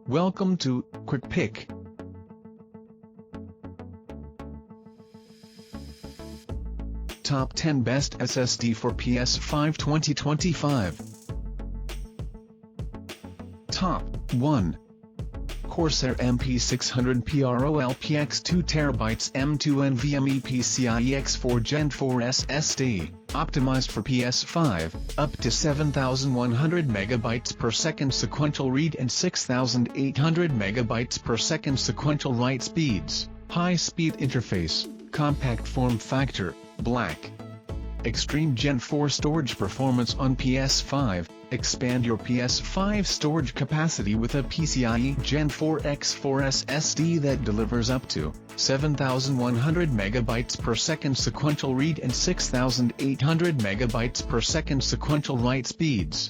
Welcome to Quick Pick. Top 10 Best SSD for PS5 2025. Top 1. Corsair MP600 PROLPX 2TB M2 NVMe PCIe X4 Gen 4 SSD, optimized for PS5, up to 7,100 MB per second sequential read and 6,800 MB per second sequential write speeds, high-speed interface, compact form factor, black. Extreme Gen 4 storage performance on PS5. Expand your PS5 storage capacity with a PCIe Gen 4 X4 SSD that delivers up to 7,100 MB per second sequential read and 6,800 MB per second sequential write speeds.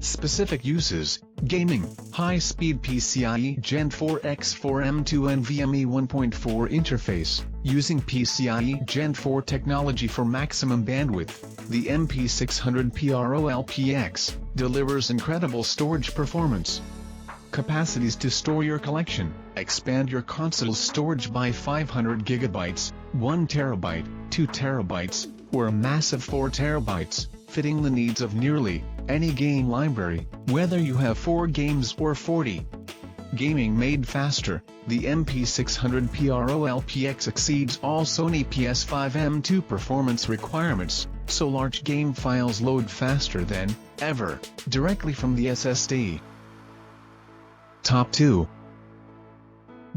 Specific uses: gaming, high-speed PCIe Gen 4 X4 M2 NVMe 1.4 interface, using PCIe Gen 4 technology for maximum bandwidth. The MP600 PROLPX delivers incredible storage performance. Capacities to store your collection: expand your console's storage by 500 GB, 1 TB, 2 TB, or a massive 4 TB, fitting the needs of nearly any game library, whether you have 4 games or 40. Gaming made faster: the MP600 PROLPX exceeds all Sony PS5 M2 performance requirements, so large game files load faster than ever, directly from the SSD. Top 2.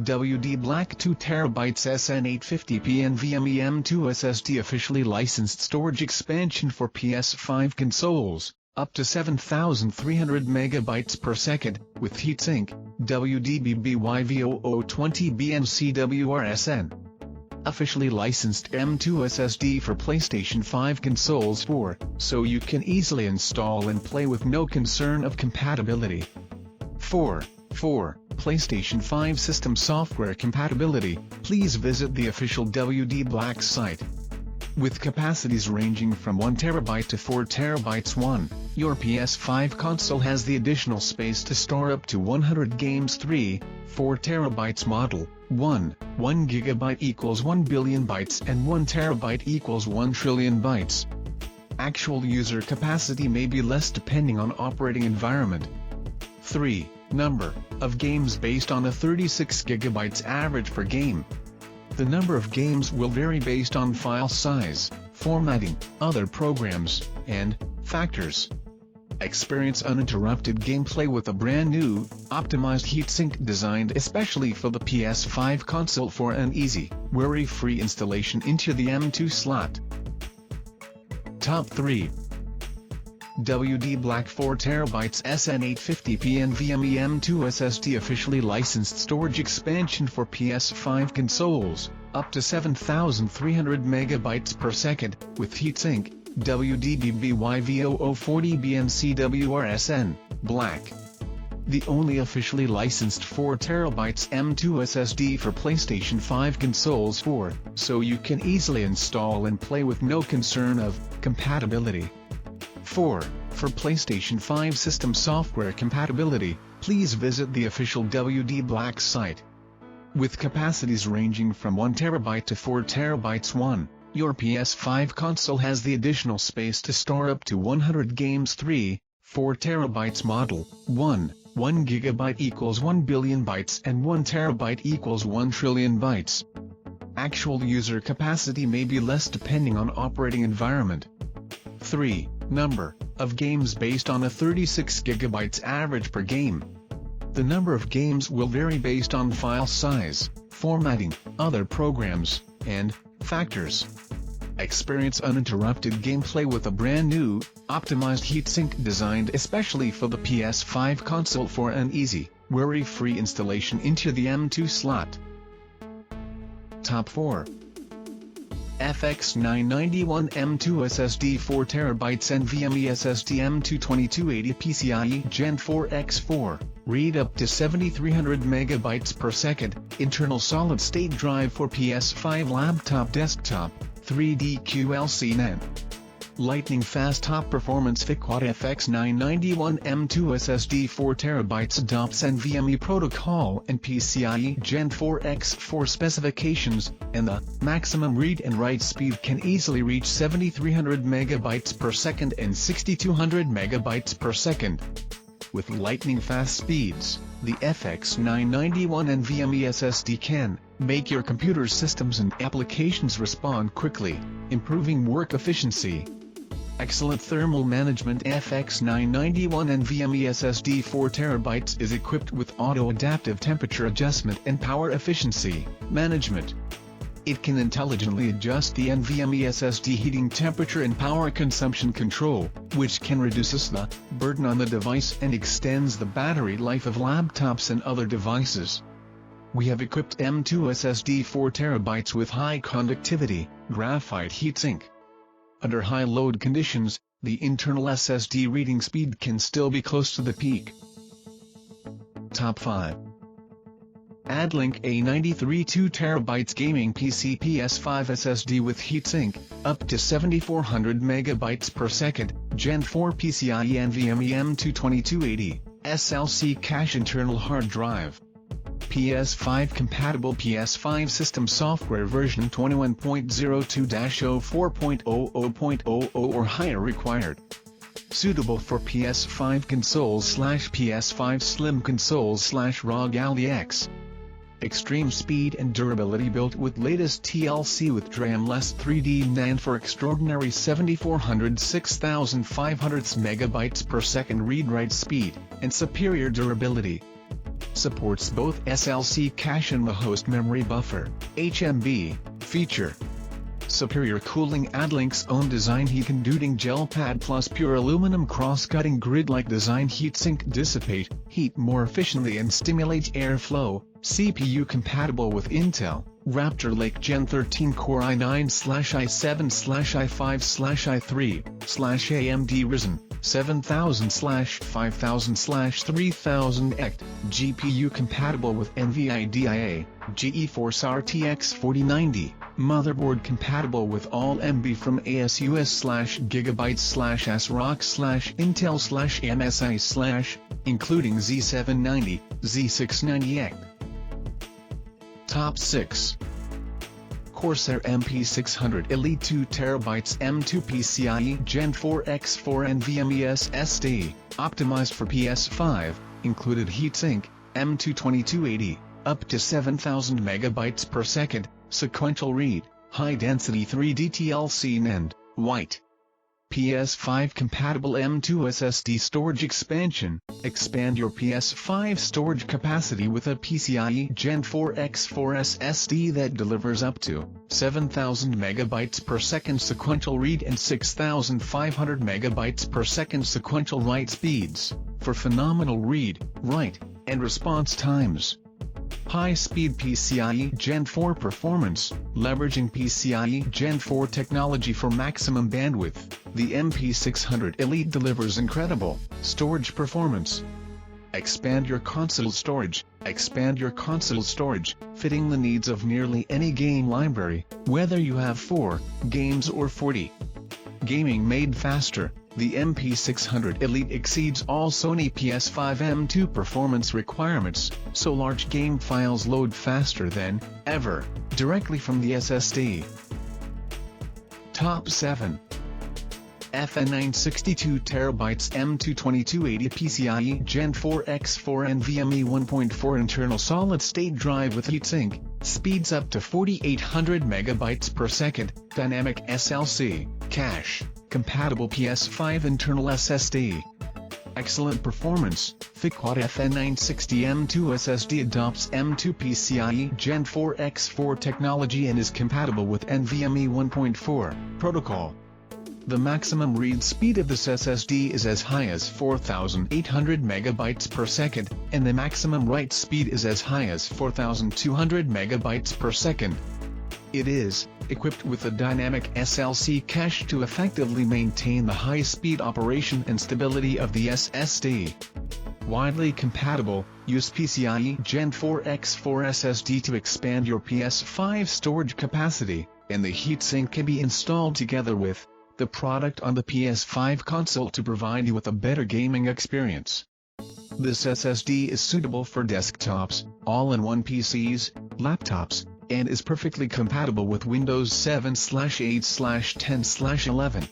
WD Black 2TB SN850p NVMe M2 SSD officially licensed storage expansion for PS5 consoles, up to 7,300 MB per second, with Heatsink, WD-BBY-V0020B and CWRSN. Officially licensed M2 SSD for PlayStation 5 consoles 4, so you can easily install and play with no concern of compatibility. 4. PlayStation 5 system software compatibility. Please visit the official WD Black site. With capacities ranging from 1 TB to 4 TB, your PS5 console has the additional space to store up to 100 games. 3, 4 TB model. 1 GB equals 1 billion bytes and 1 TB equals 1 trillion bytes. Actual user capacity may be less depending on operating environment. 3. Number of games based on a 36 GB average per game. The number of games will vary based on file size, formatting, other programs, and factors. Experience uninterrupted gameplay with a brand new, optimized Heatsink designed especially for the PS5 console for an easy, worry-free installation into the M2 slot. Top 3. WD Black 4 TB SN850p NVMe M2 SSD officially licensed storage expansion for PS5 consoles, up to 7,300 MB per second, with Heatsink, WD-BBY-V0040B and CWRSN, black. The only officially licensed 4 TB M2 SSD for PlayStation 5 consoles 4, so you can easily install and play with no concern of compatibility. 4. For PlayStation 5 system software compatibility, please visit the official WD Black site. With capacities ranging from 1 TB to 4 TB. 1. Your PS5 console has the additional space to store up to 100 games. 3, 4 TB model. 1 GB equals 1 billion bytes and 1 TB equals 1 trillion bytes. Actual user capacity may be less depending on operating environment. 3. Number of games based on a 36 GB average per game. The number of games will vary based on file size, formatting, other programs, and factors. Experience uninterrupted gameplay with a brand new, optimized Heatsink designed especially for the PS5 console for an easy, worry-free installation into the M2 slot. Top 4. FX991 M2 SSD 4 TB NVMe SSD M2 2280 PCIe Gen 4 X4, read up to 7,300 MB per second, internal solid-state drive for PS5 laptop desktop, 3D QLC NAND. Lightning fast top performance FiCoT FX991 M2 SSD 4TB adopts NVMe protocol and PCIe Gen 4 X4 specifications, and the maximum read and write speed can easily reach 7300 MB per second and 6200 MB per second. With lightning fast speeds, the FX991 NVMe SSD can make your computer systems and applications respond quickly, improving work efficiency. Excellent thermal management. FX991 NVMe SSD 4TB is equipped with auto-adaptive temperature adjustment and power efficiency management. It can intelligently adjust the NVMe SSD heating temperature and power consumption control, which can reduce the burden on the device and extends the battery life of laptops and other devices. We have equipped M2 SSD 4TB with high conductivity, graphite heatsink. Under high load conditions, the internal SSD reading speed can still be close to the peak. Top 5. Addlink A93 2TB Gaming PC PS5 SSD with heatsink, up to 7400 MB per second, Gen 4 PCIe NVMe M2 2280, SLC cache internal hard drive. PS5 compatible PS5 system software version 21.02-04.00.00 or higher required. Suitable for PS5 consoles/PS5 Slim consoles/ROG Ally X. Extreme speed and durability built with latest TLC with DRAM-less 3D NAND for extraordinary 7400 6500 MB per second read-write speed, and superior durability. Supports both SLC cache and the host memory buffer, HMB, feature. Superior cooling. Addlink's own design heat-conducting gel pad plus pure aluminum cross-cutting grid-like design heatsink dissipate heat more efficiently and stimulate airflow. CPU compatible with Intel, Raptor Lake Gen 13 Core i9/i7/i5/i3/AMD Ryzen 7000/5000/3000 ECT, GPU compatible with NVIDIA, GeForce RTX 4090, motherboard compatible with all MB from ASUS/GB/SROC/Intel/MSI/ including Z790, Z690 ECT. Top 6. Corsair MP600 Elite 2TB M2 PCIe Gen 4 X4 NVMe SSD, optimized for PS5, included heatsink, M2 2280, up to 7000 MB per second, sequential read, high-density 3D TLC NAND, white. PS5 compatible M2 SSD storage expansion. Expand your PS5 storage capacity with a PCIe Gen 4 X4 SSD that delivers up to 7000 MB per second sequential read and 6500 MB per second sequential write speeds, for phenomenal read, write, and response times. High-speed PCIe Gen 4 performance. Leveraging PCIe Gen 4 technology for maximum bandwidth, the MP600 Elite delivers incredible storage performance. Expand your console storage. Expand your console storage, fitting the needs of nearly any game library, whether you have 4 games or 40. Gaming made faster. The MP600 Elite exceeds all Sony PS5 M2 performance requirements, so large game files load faster than ever, directly from the SSD. Top 7. FN962 TB M2 2280 PCIe Gen 4 X4 NVMe 1.4 internal solid-state drive with heatsink, speeds up to 4800 MB per second, dynamic SLC, cache. Compatible PS5 internal SSD. Excellent performance. FiCoT FN960 M2 SSD adopts M2 PCIe Gen 4 X4 technology and is compatible with NVMe 1.4 protocol. The maximum read speed of this SSD is as high as 4800 MB per second, and the maximum write speed is as high as 4200 MB per second. It is equipped with a dynamic SLC cache to effectively maintain the high-speed operation and stability of the SSD. Widely compatible. Use PCIe Gen 4 X4 SSD to expand your PS5 storage capacity, and the heatsink can be installed together with the product on the PS5 console to provide you with a better gaming experience. This SSD is suitable for desktops, all-in-one PCs, laptops, and is perfectly compatible with Windows 7/8/10/11.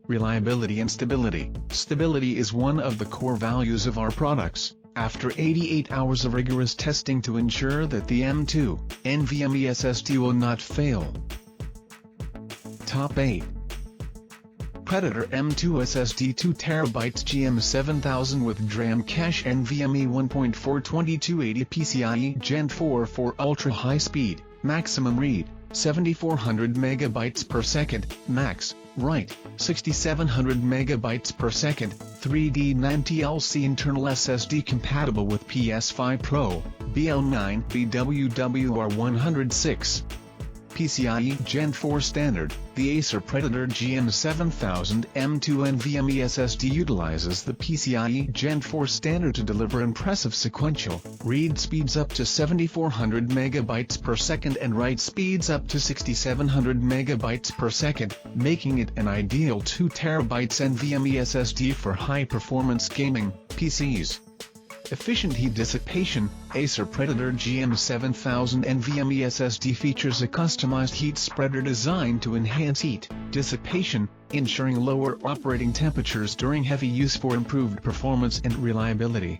Reliability and stability. Stability is one of the core values of our products. After 88 hours of rigorous testing to ensure that the M2 NVMe SSD will not fail. Top 8. Predator M2 SSD 2TB GM7000 with DRAM cache NVMe 1.4 PCIe Gen 4 for ultra high speed, maximum read, 7400 MB per second, max, write, 6700 MB per second, 3D NAND TLC internal SSD compatible with PS5 Pro, BL9 BWWR106. PCIe Gen 4 standard. The Acer Predator GM7000 M2 NVMe SSD utilizes the PCIe Gen 4 standard to deliver impressive sequential read speeds up to 7400 MB per second and write speeds up to 6700 MB per second, making it an ideal 2 TB NVMe SSD for high-performance gaming PCs. Efficient heat dissipation. Acer Predator GM7000 NVMe SSD features a customized heat spreader designed to enhance heat dissipation, ensuring lower operating temperatures during heavy use for improved performance and reliability.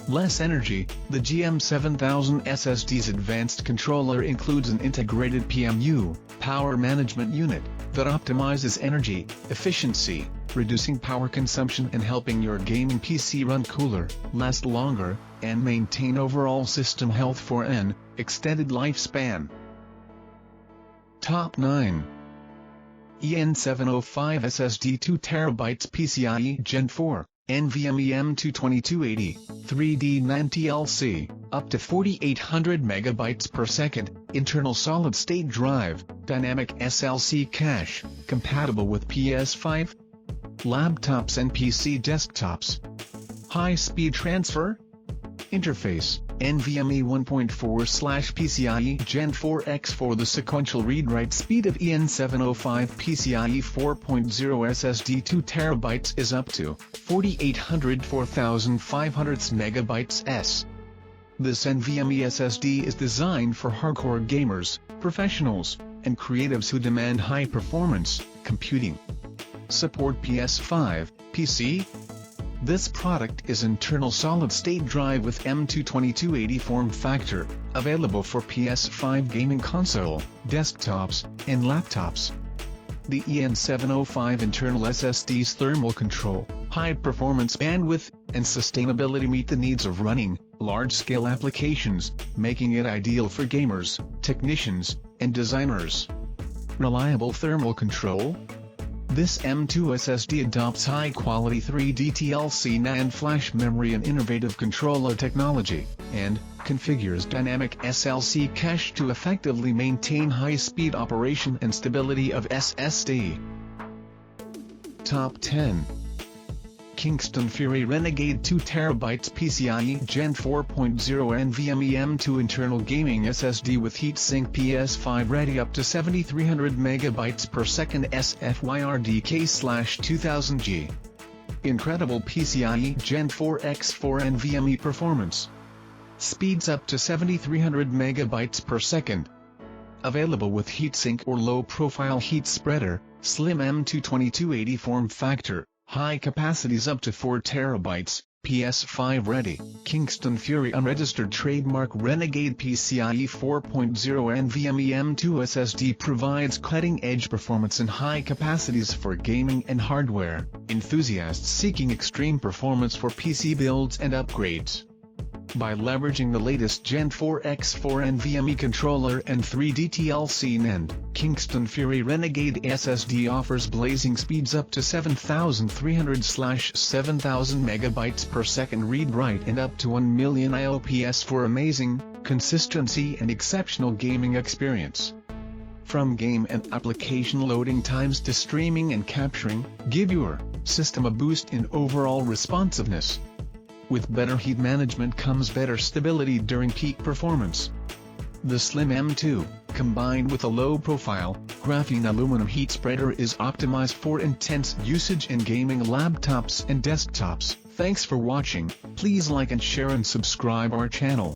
Less energy. The GM7000 SSD's advanced controller includes an integrated PMU, power management unit, that optimizes energy efficiency, reducing power consumption and helping your gaming PC run cooler, last longer, and maintain overall system health for an extended lifespan. Top 9. EN705 SSD 2TB PCIe Gen 4, NVMe M2 2280, 3D NAND TLC, up to 4800 MB per second, internal solid-state drive, dynamic SLC cache, compatible with PS5, laptops and PC desktops. High-speed transfer interface, NVMe 1.4/PCIe Gen 4X for the sequential read-write speed of EN705 PCIe 4.0 SSD 2TB is up to 4800/4500 MB/s. This NVMe SSD is designed for hardcore gamers, professionals, and creatives who demand high-performance computing. Support PS5, PC. This product is internal solid-state drive with M2 2280 form factor, available for PS5 gaming console, desktops, and laptops. The EN705 internal SSD's thermal control, high-performance bandwidth, and sustainability meet the needs of running large-scale applications, making it ideal for gamers, technicians, and designers. Reliable thermal control. This M2 SSD adopts high-quality 3D TLC NAND flash memory and innovative controller technology, and configures dynamic SLC cache to effectively maintain high-speed operation and stability of SSD. Top 10. Kingston Fury Renegade 2TB PCIe Gen 4.0 NVMe M2 internal gaming SSD with Heatsink PS5 ready up to 7300 MB per second SFYRDK/2000G. Incredible PCIe Gen 4X4 NVMe performance. Speeds up to 7300 MB per second. Available with Heatsink or low-profile heat spreader, slim M2 2280 form factor. High capacities up to 4 TB, PS5 ready. Kingston Fury unregistered trademark Renegade PCIe 4.0 NVMe M2 SSD provides cutting-edge performance and high capacities for gaming and hardware enthusiasts seeking extreme performance for PC builds and upgrades. By leveraging the latest Gen 4X4 NVMe controller and 3D TLC NAND, Kingston Fury Renegade SSD offers blazing speeds up to 7300/7000 MB per second read-write and up to 1 million IOPS for amazing consistency and exceptional gaming experience. From game and application loading times to streaming and capturing, give your system a boost in overall responsiveness. With better heat management comes better stability during peak performance. The slim M2 Combined with a low-profile, graphene aluminum heat spreader is optimized for intense usage in gaming laptops and desktops. Thanks for watching. Please like and share and subscribe our channel.